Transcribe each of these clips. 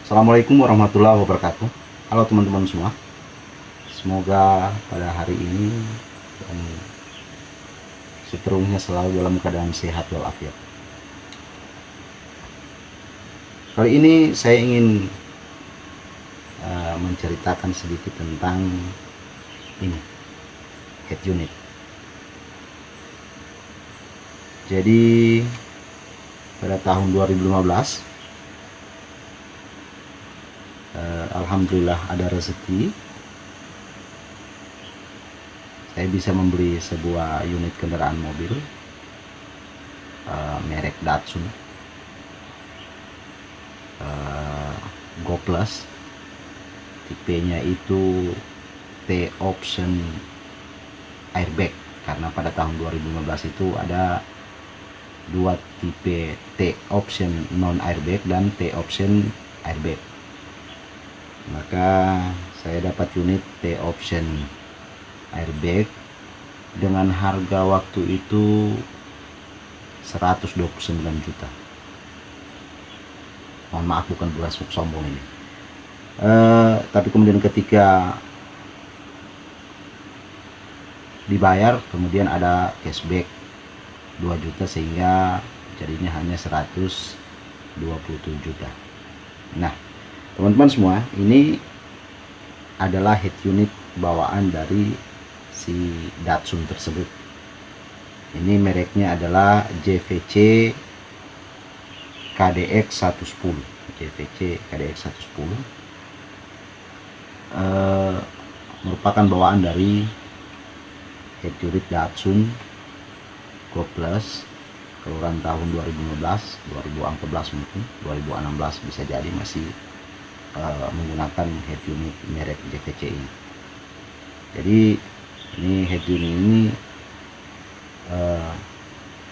Assalamualaikum warahmatullahi wabarakatuh. Halo teman-teman semua. Semoga pada hari ini dan seterusnya selalu dalam keadaan sehat walafiat. Kali ini saya ingin menceritakan sedikit tentang ini, head unit. Jadi pada tahun 2015 alhamdulillah ada rezeki, saya bisa membeli sebuah unit kendaraan mobil merek Datsun Go Plus, tipenya itu T option airbag, karena pada tahun 2015 itu ada dua tipe, T option non airbag dan T option airbag. Maka saya dapat unit T option airbag dengan harga waktu itu 129 juta. Mohon maaf, bukan berasuk sombong ini. Tapi kemudian ketika dibayar, kemudian ada cashback 2 juta, sehingga jadinya hanya 127 juta. Nah, teman-teman semua, ini adalah head unit bawaan dari si Datsun tersebut. Ini mereknya adalah JVC KDX 110. JVC KDX 110 merupakan bawaan dari head unit Datsun Go Plus keluaran tahun 2015, 2014 mungkin, 2016 bisa jadi masih menggunakan head unit merek JVC ini. Jadi ini head unit ini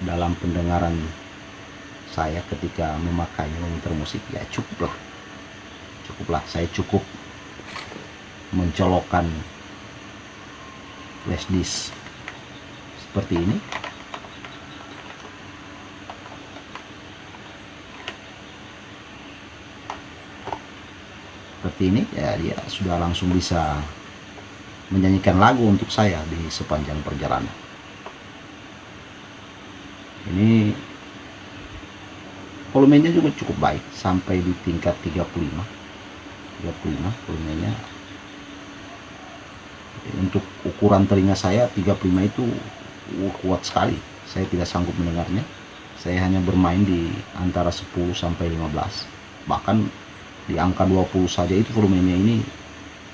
dalam pendengaran saya ketika memakainya memutar musik, ya cukuplah saya cukup mencolokkan flash disk seperti ini. Seperti ini ya, dia sudah langsung bisa menyanyikan lagu untuk saya di sepanjang perjalanan. Ini volumenya juga cukup baik, sampai di tingkat 35 volumenya. Untuk ukuran telinga saya 35 itu kuat sekali, saya tidak sanggup mendengarnya. Saya hanya bermain di antara 10 sampai 15, bahkan di angka 20 saja itu volumenya ini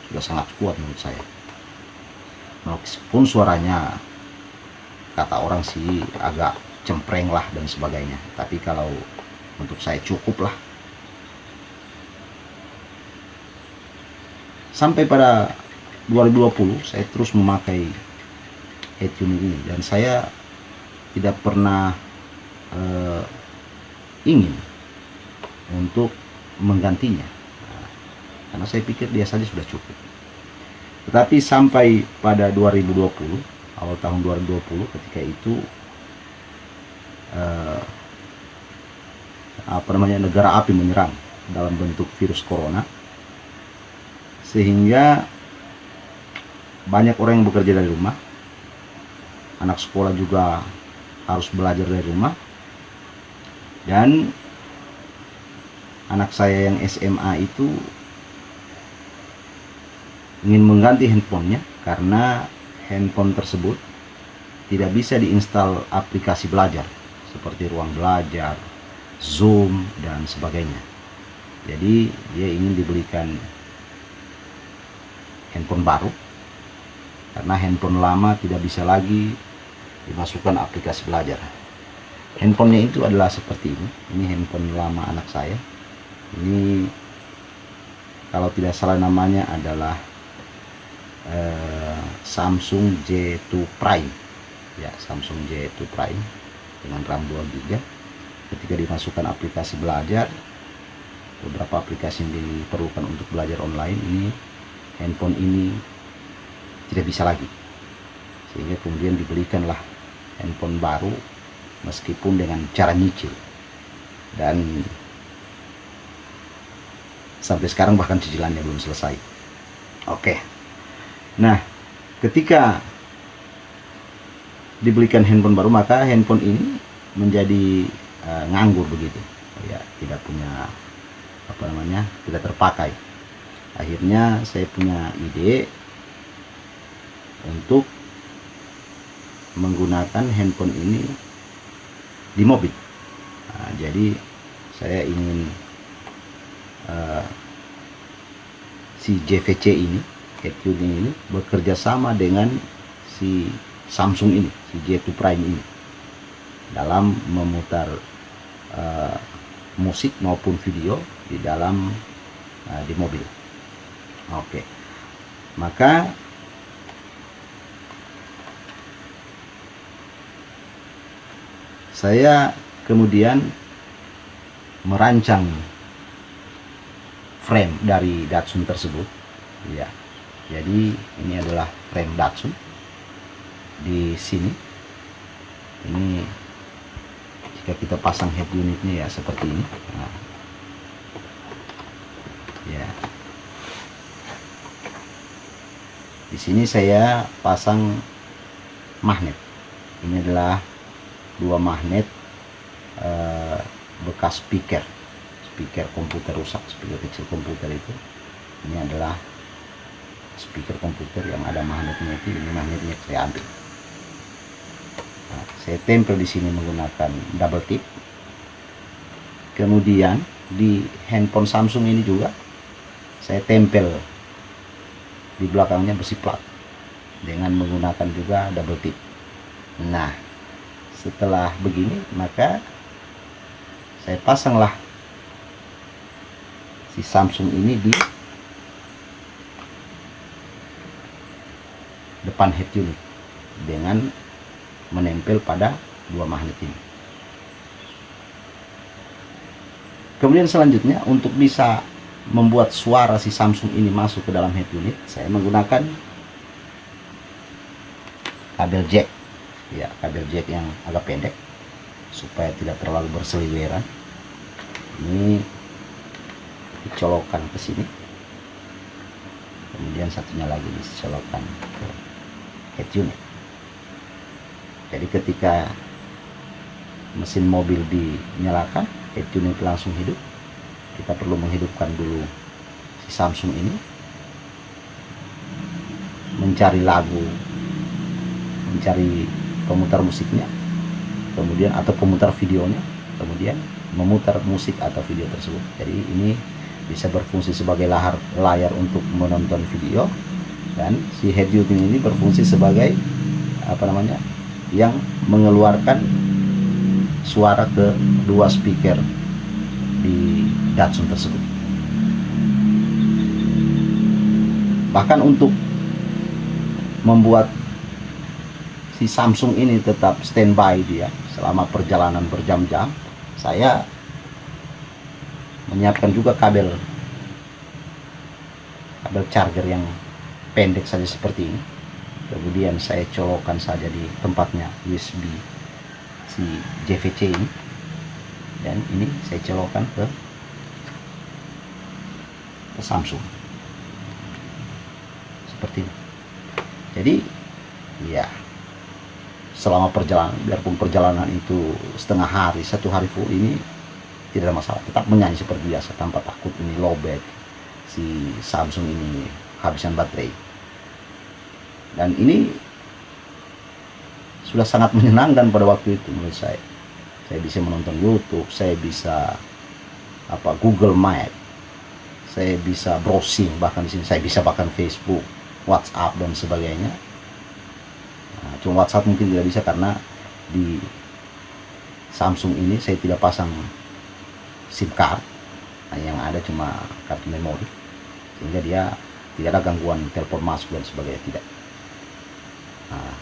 sudah sangat kuat menurut saya. Meskipun suaranya kata orang sih agak cempreng lah dan sebagainya, tapi kalau untuk saya cukup lah. Sampai pada 2020 saya terus memakai head unit ini, dan saya tidak pernah ingin untuk menggantinya, karena saya pikir dia saja sudah cukup. Tetapi sampai pada 2020, awal tahun 2020, ketika itu negara api menyerang dalam bentuk virus corona, sehingga banyak orang yang bekerja dari rumah, anak sekolah juga harus belajar dari rumah, dan anak saya yang SMA itu ingin mengganti handphonenya karena handphone tersebut tidak bisa diinstal aplikasi belajar seperti Ruang Belajar, Zoom, dan sebagainya. Jadi dia ingin dibelikan handphone baru karena handphone lama tidak bisa lagi dimasukkan aplikasi belajar. Handphonenya itu adalah seperti ini. Ini handphone lama anak saya. Ini kalau tidak salah namanya adalah Samsung J2 Prime, ya, Samsung J2 Prime dengan RAM 2 GB. Ketika dimasukkan aplikasi belajar, beberapa aplikasi yang diperlukan untuk belajar online, ini handphone ini tidak bisa lagi, sehingga kemudian dibelikanlah handphone baru meskipun dengan cara nyicil. Dan Sampai sekarang bahkan cicilannya belum selesai. Oke. Nah, ketika dibelikan handphone baru, maka handphone ini menjadi nganggur begitu. Ya, tidak punya tidak terpakai. Akhirnya saya punya ide untuk menggunakan handphone ini di mobil. Nah, jadi saya ingin si JVC ini, head tuning ini bekerja sama dengan si Samsung ini, si J2 Prime ini, dalam memutar musik maupun video di dalam di mobil. Oke, maka saya kemudian merancang frame dari Datsun tersebut, ya. Jadi ini adalah frame Datsun. Di sini, ini jika kita pasang head unitnya ya seperti ini. Nah, ya. Di sini saya pasang magnet. Ini adalah 2 magnet bekas speaker komputer rusak, speaker kecil komputer itu. Ini adalah speaker komputer yang ada magnetnya itu. Ini magnetnya saya ambil. Nah, saya tempel di sini menggunakan double tip. Kemudian di handphone Samsung ini juga saya tempel di belakangnya besi plat dengan menggunakan juga double tip. Nah, setelah begini maka saya pasanglah si Samsung ini di depan head unit dengan menempel pada 2 magnet ini. Kemudian selanjutnya, untuk bisa membuat suara si Samsung ini masuk ke dalam head unit, saya menggunakan kabel jack, ya, kabel jack yang agak pendek supaya tidak terlalu berseliweran. Ini dicolokkan ke sini, kemudian satunya lagi dicolokkan ke head unit. Jadi ketika mesin mobil dinyalakan, head unit langsung hidup. Kita perlu menghidupkan dulu si Samsung ini, mencari lagu, mencari pemutar musiknya, kemudian atau pemutar videonya, kemudian memutar musik atau video tersebut. Jadi ini bisa berfungsi sebagai layar untuk menonton video, dan si head unit ini berfungsi sebagai yang mengeluarkan suara ke 2 speaker di Datsun tersebut. Bahkan untuk membuat si Samsung ini tetap standby dia selama perjalanan berjam-jam, saya menyiapkan juga kabel charger yang pendek saja seperti ini. Kemudian saya colokkan saja di tempatnya USB si JVC ini, dan ini saya colokkan ke Samsung seperti ini. Jadi ya, selama perjalanan, biarpun perjalanan itu setengah hari, 1 hari full, ini tidak ada masalah, tetap menyanyi seperti biasa tanpa takut ini lowbat, si Samsung ini habisan baterai. Dan ini sudah sangat menyenangkan pada waktu itu menurut saya. Saya bisa menonton YouTube, saya bisa Google Map, saya bisa browsing, bahkan di sini saya bisa bahkan Facebook, WhatsApp dan sebagainya. Nah, cuma WhatsApp mungkin tidak bisa karena di Samsung ini saya tidak pasang SIM card. Nah, yang ada cuma kartu memori, sehingga dia tidak ada gangguan telepon masuk dan sebagainya, tidak. Nah,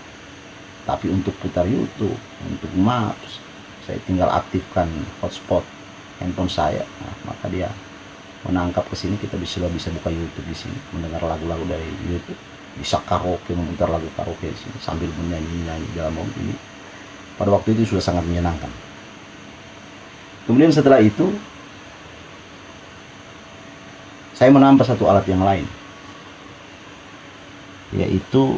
tapi untuk putar YouTube, untuk Maps, saya tinggal aktifkan hotspot handphone saya. Nah, maka dia menangkap ke sini, kita bisa buka YouTube di sini, mendengar lagu-lagu dari YouTube, bisa karaoke, memutar lagu karaoke di sini sambil menyanyi dalam mobil ini. Pada waktu itu sudah sangat menyenangkan. Kemudian setelah itu saya menambah satu alat yang lain, yaitu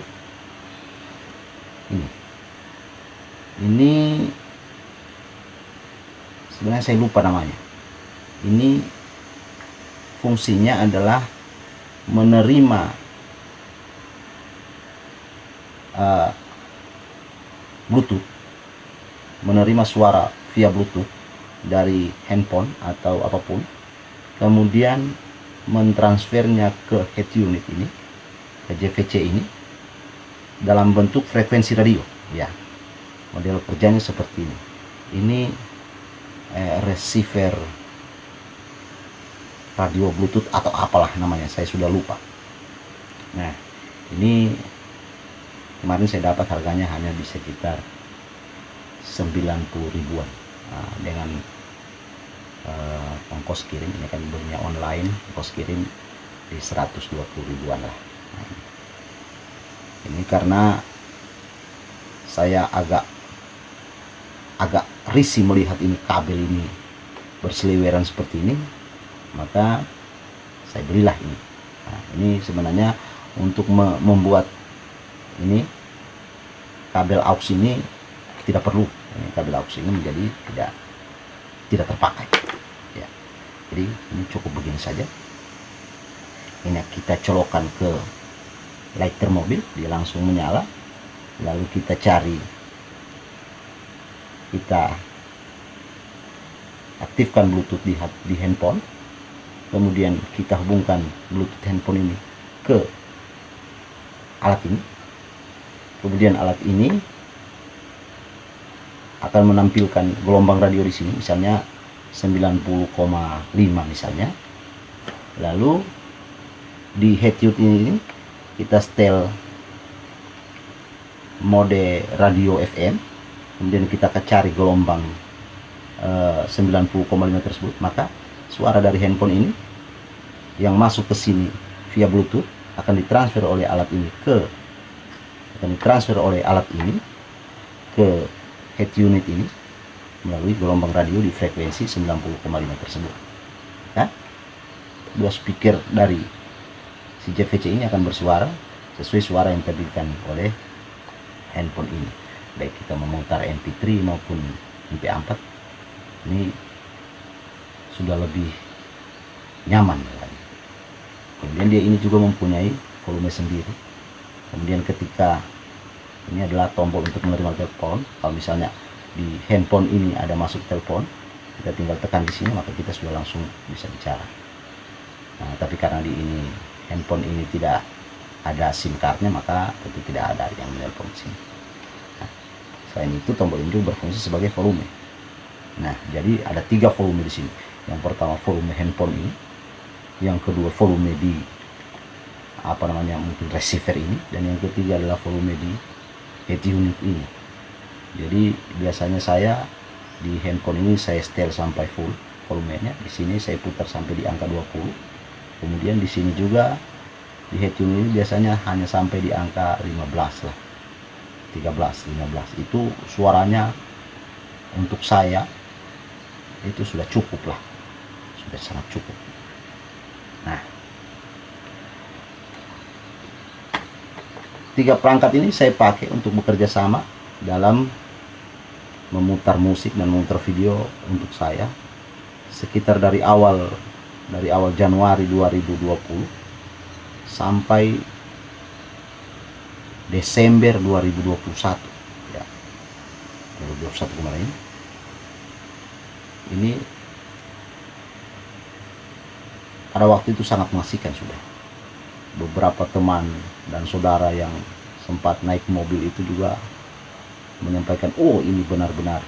ini sebenarnya saya lupa namanya. Ini fungsinya adalah menerima Bluetooth, menerima suara via Bluetooth dari handphone atau apapun, kemudian mentransfernya ke head unit ini, ke JVC ini, dalam bentuk frekuensi radio. Ya, model kerjanya seperti ini. Ini receiver radio Bluetooth atau apalah namanya, saya sudah lupa. Nah, ini kemarin saya dapat harganya hanya di sekitar 90 ribuan, dengan ongkos kirim. Ini kan belinya online, ongkos kirim di 120 ribuan lah. Nah, ini karena saya agak risih melihat ini kabel ini berseliweran seperti ini, maka saya belilah ini. Nah, ini sebenarnya untuk membuat ini kabel aux ini tidak perlu. Ini kabel aux ini menjadi tidak terpakai. Ya. Jadi ini cukup begini saja. Ini kita colokkan ke lighter mobil, dia langsung menyala. Lalu kita aktifkan Bluetooth di handphone. Kemudian kita hubungkan Bluetooth handphone ini ke alat ini. Kemudian alat ini akan menampilkan gelombang radio di sini, misalnya 90,5 misalnya. Lalu di head unit ini kita setel mode radio FM, kemudian kita cari gelombang 90,5 tersebut, maka suara dari handphone ini yang masuk ke sini via Bluetooth akan ditransfer oleh alat ini ke head unit ini melalui gelombang radio di frekuensi 90,5 tersebut. Ya? Dua speaker dari si JVC ini akan bersuara sesuai suara yang terbitkan oleh handphone ini. Baik kita memutar MP3 maupun MP4, ini sudah lebih nyaman. Kemudian dia ini juga mempunyai volume sendiri. Kemudian ketika ini adalah tombol untuk menerima telepon. Kalau misalnya di handphone ini ada masuk telepon, kita tinggal tekan di sini, maka kita sudah langsung bisa bicara. Nah, tapi karena di ini handphone ini tidak ada SIM cardnya, maka tentu tidak ada yang menelpon di sini. Nah, selain itu tombol ini juga berfungsi sebagai volume. Nah, jadi ada 3 volume di sini. Yang pertama volume handphone ini, yang kedua volume di mungkin receiver ini, dan yang ketiga adalah volume di head unit ini. Jadi biasanya saya di handphone ini saya setel sampai full volumenya. Di sini saya putar sampai di angka 20. Kemudian di sini juga di head unit ini biasanya hanya sampai di angka 15 lah. 13, 15. Itu suaranya untuk saya itu sudah cukup lah. Sudah sangat cukup. Nah, 3 perangkat ini saya pakai untuk bekerja sama dalam memutar musik dan memutar video untuk saya sekitar dari awal Januari 2020 sampai Desember 2021 ya. 2021 kemarin. Ini pada waktu itu sangat mengasihkan sudah. Beberapa teman dan saudara yang sempat naik mobil itu juga menyampaikan, oh ini benar-benar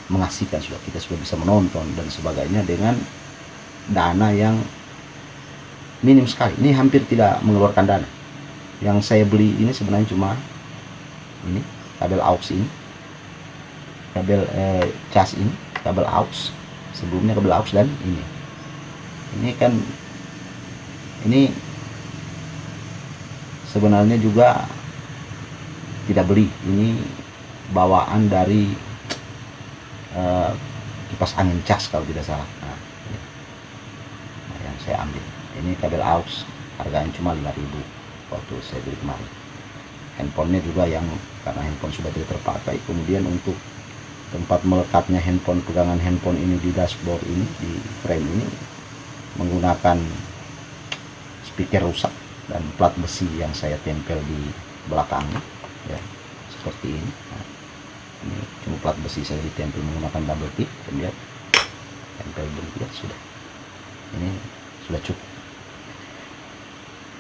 mengasihkan, kita sudah bisa menonton dan sebagainya dengan dana yang minim sekali. Ini hampir tidak mengeluarkan dana. Yang saya beli ini sebenarnya cuma ini kabel aux ini, kabel cas ini, kabel aux, sebelumnya kabel aux, dan ini kan ini sebenarnya juga tidak beli, ini bawaan dari kipas angin cas kalau tidak salah. Nah, yang saya ambil. Ini kabel aux, harganya cuma 5.000 waktu saya beli kemarin. Handphonenya juga yang karena handphone sudah tidak terpakai. Kemudian untuk tempat melekatnya handphone, pegangan handphone ini di dashboard ini, di frame ini, menggunakan speaker rusak dan plat besi yang saya tempel di belakangnya, ya seperti ini. Nah, ini cuma plat besi saya ditempel menggunakan double tip, kemudian tempel begini, ya sudah. Ini sudah cukup.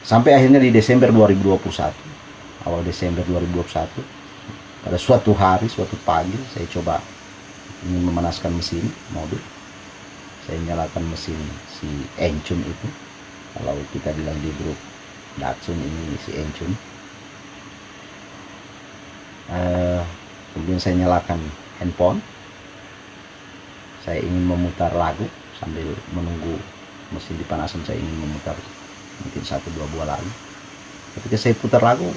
Sampai akhirnya di Desember 2021, awal Desember 2021, pada suatu hari, suatu pagi, saya coba ingin memanaskan mesin mobil. Saya nyalakan mesin si Encun itu, kalau kita bilang di grup Datsun ini si Encun. Kemudian saya nyalakan handphone. Saya ingin memutar lagu sambil menunggu mesin dipanasan. Saya ingin memutar mungkin 1-2 buah lagu. Ketika saya putar lagu,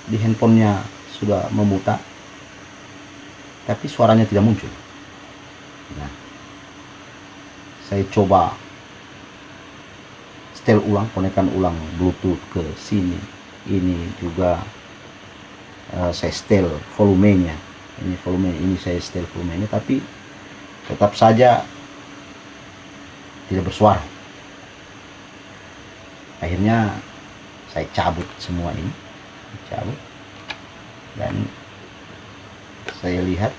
di handphonenya sudah memutar, tapi suaranya tidak muncul. Nah, saya coba setel ulang, konekkan ulang Bluetooth ke sini. Ini juga saya setel volumenya. Ini volume ini saya setel volumenya, tapi tetap saja tidak bersuara. Akhirnya saya cabut semua ini, cabut, dan saya lihat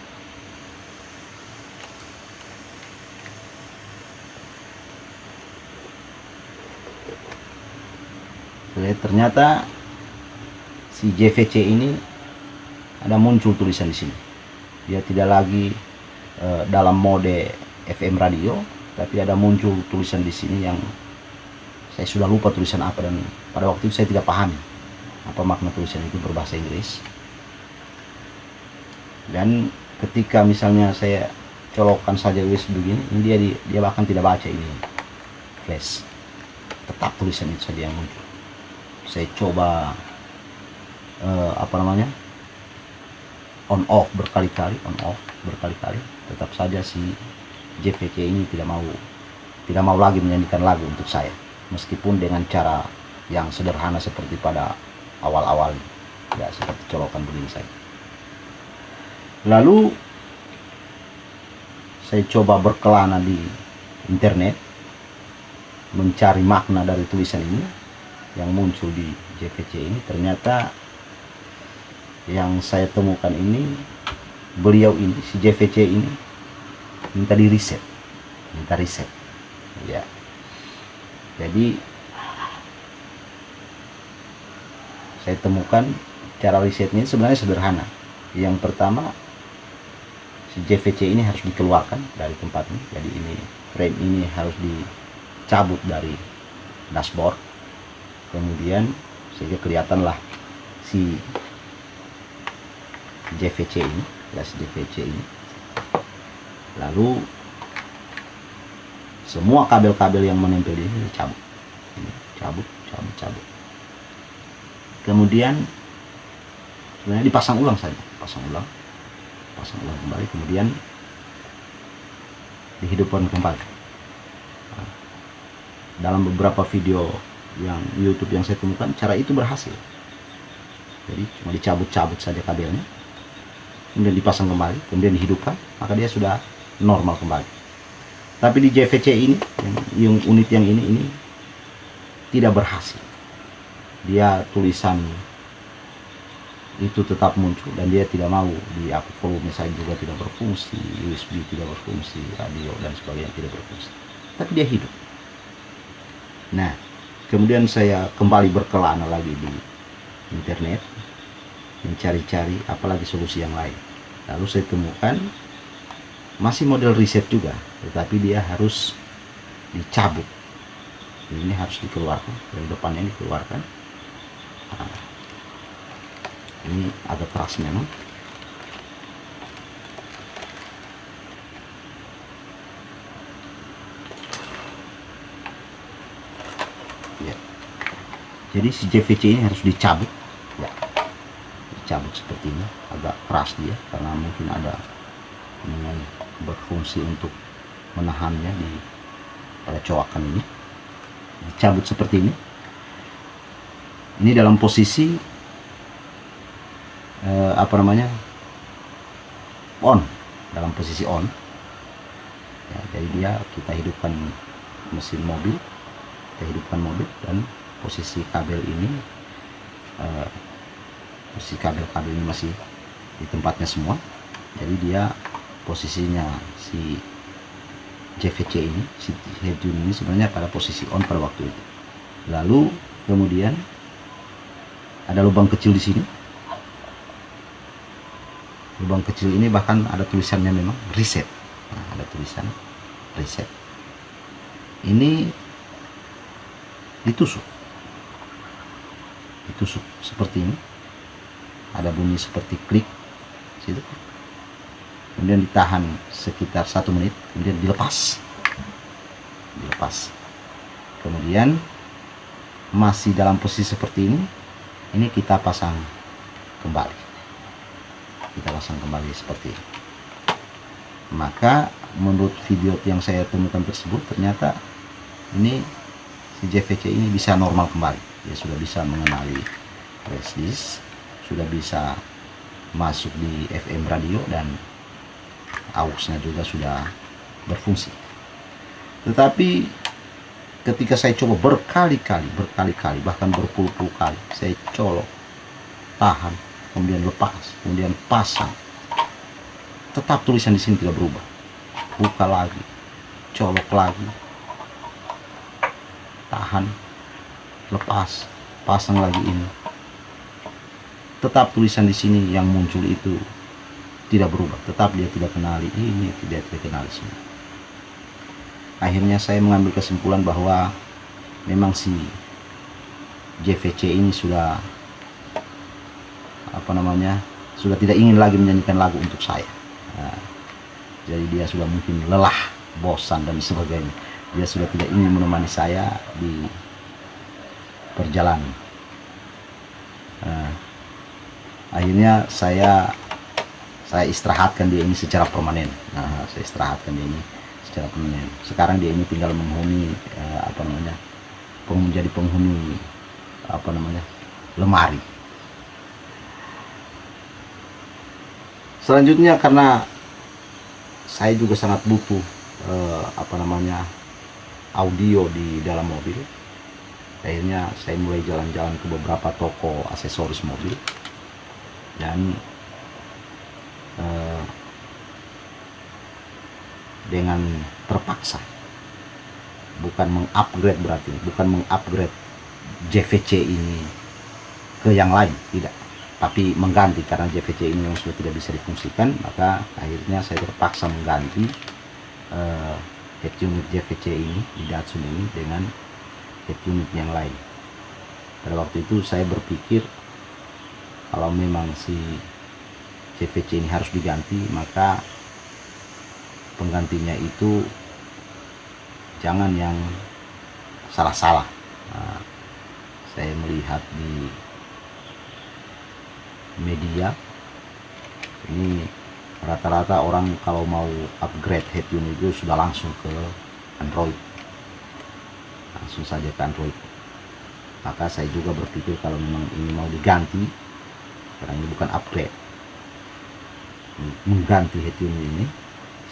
ternyata si JVC ini ada muncul tulisan di sini. Dia tidak lagi dalam mode FM radio, tapi ada muncul tulisan di sini yang saya sudah lupa tulisan apa, dan pada waktu itu saya tidak pahami apa makna tulisan itu berbahasa Inggris. Dan ketika misalnya saya colokkan saja USB begini, ini dia bahkan tidak baca ini flash, tetap tulisan itu saja yang muncul. Saya coba on off berkali-kali, tetap saja si JVC ini tidak mau lagi menyanyikan lagu untuk saya, meskipun dengan cara yang sederhana seperti pada awal-awal, ya seperti colokan begini saja. Lalu saya coba berkelana di internet mencari makna dari tulisan ini yang muncul di JVC ini. Ternyata yang saya temukan ini, beliau ini, si JVC ini minta di reset, ya. Jadi saya temukan cara resetnya sebenarnya sederhana. Yang pertama, si JVC ini harus dikeluarkan dari tempatnya. Jadi ini frame ini harus dicabut dari dashboard. Kemudian sehingga kelihatanlah si JVC ini, Lalu semua kabel-kabel yang menempel di sini cabut. Cabut. Kemudian sebenarnya dipasang ulang saja, pasang ulang kembali, kemudian dihidupkan kembali. Nah, dalam beberapa video yang YouTube yang saya temukan, cara itu berhasil. Jadi cuma dicabut-cabut saja kabelnya, kemudian dipasang kembali, kemudian dihidupkan, maka dia sudah normal kembali. Tapi di JVC ini, yang unit yang ini tidak berhasil. Dia tulisan itu tetap muncul dan dia tidak mau volume saya juga tidak berfungsi, USB tidak berfungsi, radio dan sebagainya tidak berfungsi. Tapi dia hidup. Nah, kemudian saya kembali berkelana lagi di internet mencari-cari apalagi solusi yang lain. Lalu saya temukan masih model reset juga, tetapi dia harus dicabut. Ini harus dikeluarkan, yang depannya dikeluarkan. Nah, ini agak keras memang. Ya. Jadi si JVC ini harus dicabut. Ya. Dicabut seperti ini, agak keras dia karena mungkin ada berfungsi untuk menahannya pada coakan ini. dicabut seperti ini. Ini dalam posisi on, dalam posisi on ya, jadi dia kita hidupkan mesin mobil, kita hidupkan mobil, dan posisi kabel ini posisi kabel-kabel ini masih di tempatnya semua. Jadi dia posisinya si JVC ini, si head unit ini sebenarnya pada posisi on pada waktu itu. Lalu kemudian ada lubang kecil di sini. Lubang kecil ini bahkan ada tulisannya memang reset. Nah, ada tulisan reset. Ini ditusuk seperti ini. Ada bunyi seperti klik situ. Kemudian ditahan sekitar 1 menit, kemudian dilepas. Kemudian masih dalam posisi seperti ini kita pasang kembali. Seperti ini. Maka menurut video yang saya temukan tersebut, ternyata ini si JVC ini bisa normal kembali. Dia sudah bisa mengenali flash disk, sudah bisa masuk di FM radio, dan AUX-nya juga sudah berfungsi. Tetapi ketika saya coba berkali-kali, bahkan berpuluh-puluh kali, saya colok, tahan, kemudian lepas, kemudian pasang, tetap tulisan di sini tidak berubah. Buka lagi, colok lagi, tahan, lepas, pasang lagi ini, tetap tulisan di sini yang muncul itu tidak berubah. Tetap dia tidak kenali ini, tidak kenali sini. Akhirnya saya mengambil kesimpulan bahwa memang si JVC ini sudah sudah tidak ingin lagi menyanyikan lagu untuk saya. Nah, jadi dia sudah mungkin lelah, bosan, dan sebagainya. Dia sudah tidak ingin menemani saya di perjalanan. Nah, akhirnya saya istirahatkan dia ini secara permanen. Sekarang dia ini tinggal menghuni menjadi penghuni lemari. Selanjutnya, karena saya juga sangat butuh audio di dalam mobil, akhirnya saya mulai jalan-jalan ke beberapa toko aksesoris mobil, dan dengan terpaksa, bukan mengupgrade JVC ini ke yang lain, tidak, tapi mengganti, karena JVC ini memang sudah tidak bisa difungsikan. Maka akhirnya saya terpaksa mengganti head unit JVC ini di Datsun ini dengan head unit yang lain. Pada waktu itu saya berpikir, kalau memang si JVC ini harus diganti, maka penggantinya itu jangan yang salah-salah. Nah, saya melihat di media ini rata-rata orang kalau mau upgrade head unit itu sudah langsung ke Android, langsung saja ke Android. Maka saya juga berpikir, kalau memang ini mau diganti, karena ini bukan upgrade, mengganti head unit ini,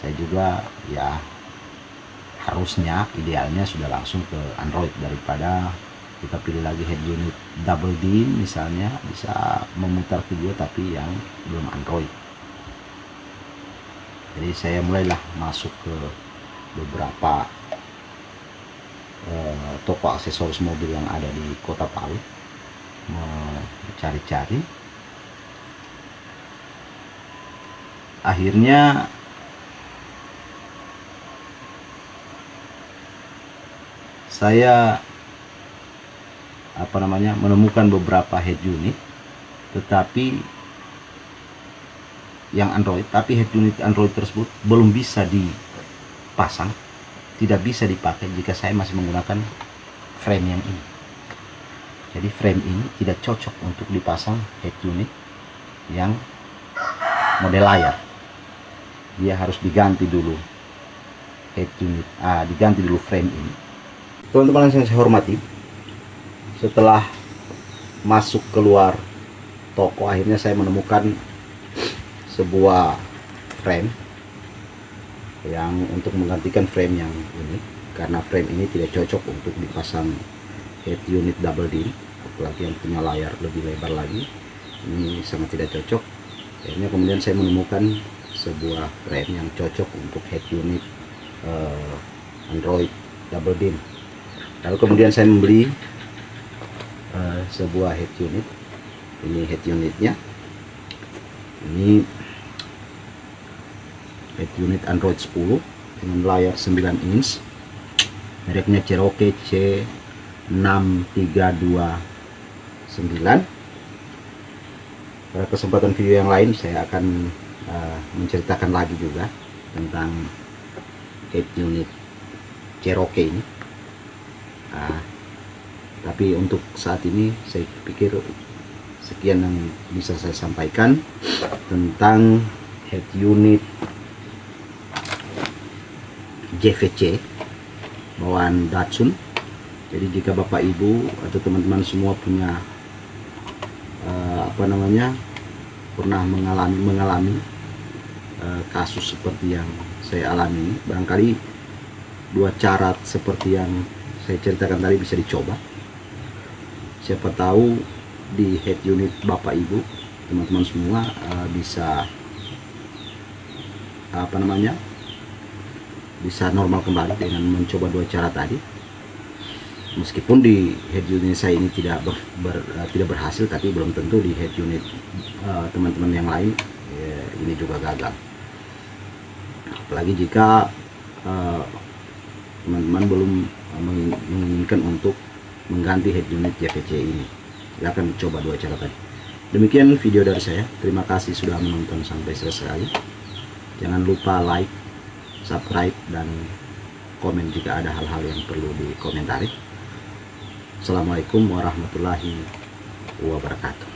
saya juga ya harusnya idealnya sudah langsung ke Android, daripada kita pilih lagi head unit double DIN misalnya, bisa memutar video tapi yang belum Android. Jadi saya mulailah masuk ke beberapa toko aksesoris mobil yang ada di Kota Palu, mencari-cari. Akhirnya saya menemukan beberapa head unit, tetapi yang Android, tapi head unit Android tersebut belum bisa dipasang, tidak bisa dipakai jika saya masih menggunakan frame yang ini. Jadi frame ini tidak cocok untuk dipasang head unit yang model layar. Dia harus diganti dulu head unit, diganti dulu frame ini, Teman-teman yang saya hormati, setelah masuk keluar toko, akhirnya saya menemukan sebuah frame yang untuk menggantikan frame yang ini, karena frame ini tidak cocok untuk dipasang head unit double din, apalagi yang punya layar lebih lebar lagi. Ini sangat tidak cocok. Akhirnya kemudian saya menemukan sebuah frame yang cocok untuk head unit Android double din. Lalu kemudian saya membeli sebuah head unit. Ini head unitnya. Ini head unit Android 10 dengan layar 9 inch, mereknya Cherokee C6329. Pada kesempatan video yang lain saya akan menceritakan lagi juga tentang head unit Cherokee ini. Tapi untuk saat ini saya pikir sekian yang bisa saya sampaikan tentang head unit JVC bawaan Datsun. Jadi jika Bapak Ibu atau teman-teman semua punya pernah mengalami kasus seperti yang saya alami, barangkali dua cara seperti yang saya ceritakan tadi bisa dicoba. Siapa tahu di head unit Bapak Ibu, teman-teman semua bisa bisa normal kembali dengan mencoba dua cara tadi. Meskipun di head unit saya ini tidak berhasil, tapi belum tentu di head unit teman-teman yang lain ini juga gagal. Apalagi jika teman-teman belum menginginkan untuk mengganti head unit JVC ini, silahkan dicoba dua cara tadi. Demikian video dari saya. Terima kasih sudah menonton sampai selesai. Jangan lupa like, subscribe, dan komen jika ada hal-hal yang perlu dikomentari. Assalamualaikum warahmatullahi wabarakatuh.